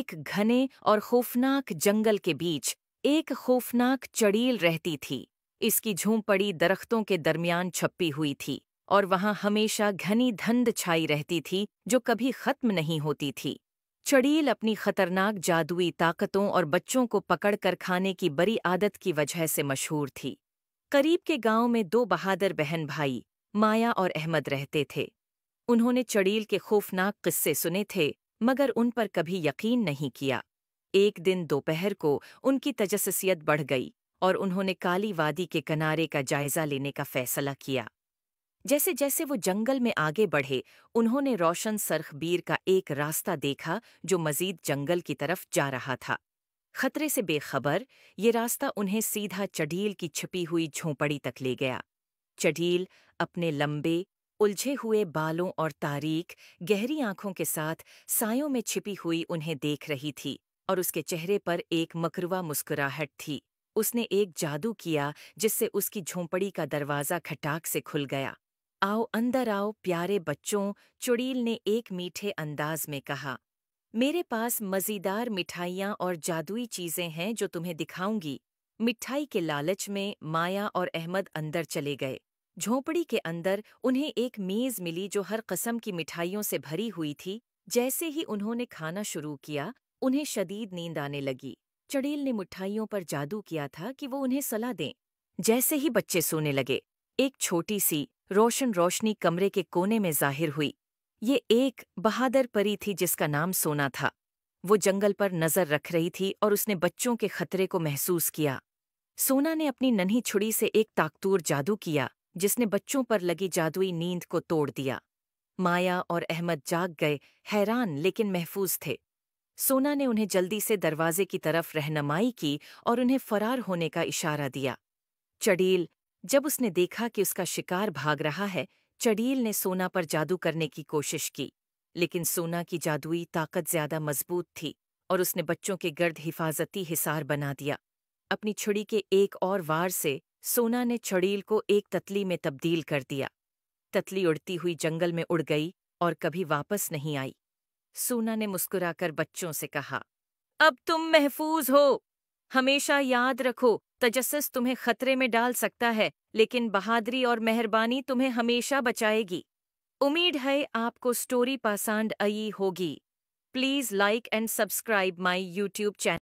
एक घने और खौफनाक जंगल के बीच एक खौफनाक चड़ील रहती थी। इसकी झोंपड़ी दरख्तों के दरमियान छपी हुई थी और वहां हमेशा घनी धुंध छाई रहती थी जो कभी खत्म नहीं होती थी। चड़ील अपनी खतरनाक जादुई ताकतों और बच्चों को पकड़कर खाने की बड़ी आदत की वजह से मशहूर थी। करीब के गांव में दो बहादुर बहन भाई माया और अहमद रहते थे। उन्होंने चड़ील के खौफनाक किस्से सुने थे मगर उन पर कभी यकीन नहीं किया। एक दिन दोपहर को उनकी तजस्सुसियत बढ़ गई और उन्होंने काली वादी के किनारे का जायजा लेने का फैसला किया। जैसे जैसे वो जंगल में आगे बढ़े, उन्होंने रोशन सरखबीर का एक रास्ता देखा जो मजीद जंगल की तरफ जा रहा था। खतरे से बेखबर ये रास्ता उन्हें सीधा चड़ील की छिपी हुई झोंपड़ी तक ले गया। चड़ील अपने लंबे, उलझे हुए बालों और तारीक, गहरी आंखों के साथ सायों में छिपी हुई उन्हें देख रही थी और उसके चेहरे पर एक मकरुआ मुस्कुराहट थी। उसने एक जादू किया जिससे उसकी झोंपड़ी का दरवाज़ा खटाक से खुल गया। आओ अंदर आओ प्यारे बच्चों, चुड़ील ने एक मीठे अंदाज में कहा। मेरे पास मज़ेदार मिठाइयाँ और जादुई चीज़ें हैं जो तुम्हें दिखाऊंगी। मिठाई के लालच में माया और अहमद अंदर चले गए। झोंपड़ी के अंदर उन्हें एक मेज़ मिली जो हर किस्म की मिठाइयों से भरी हुई थी। जैसे ही उन्होंने खाना शुरू किया, उन्हें शदीद नींद आने लगी। चड़ील ने मिठाइयों पर जादू किया था कि वो उन्हें सलाह दें। जैसे ही बच्चे सोने लगे, एक छोटी सी रोशनी कमरे के कोने में जाहिर हुई। ये एक बहादुर परी थी जिसका नाम सोना था। वो जंगल पर नजर रख रही थी और उसने बच्चों के खतरे को महसूस किया। सोना ने अपनी नन्ही छुरी से एक ताकतूर जादू किया जिसने बच्चों पर लगी जादुई नींद को तोड़ दिया। माया और अहमद जाग गए, हैरान लेकिन महफूज थे। सोना ने उन्हें जल्दी से दरवाजे की तरफ रहनुमाई की और उन्हें फरार होने का इशारा दिया। चड़ील, जब उसने देखा कि उसका शिकार भाग रहा है, चड़ील ने सोना पर जादू करने की कोशिश की, लेकिन सोना की जादुई ताकत ज्यादा मजबूत थी और उसने बच्चों के गर्द हिफाजती हिसार बना दिया। अपनी छुरी के एक और वार से सोना ने चड़ील को एक ततली में तब्दील कर दिया। ततली उड़ती हुई जंगल में उड़ गई और कभी वापस नहीं आई। सोना ने मुस्कुराकर बच्चों से कहा, अब तुम महफूज हो। हमेशा याद रखो, तजस्सुस तुम्हें खतरे में डाल सकता है, लेकिन बहादुरी और मेहरबानी तुम्हें हमेशा बचाएगी। उम्मीद है आपको स्टोरी पसंद आई होगी। Please like and subscribe my YouTube channel.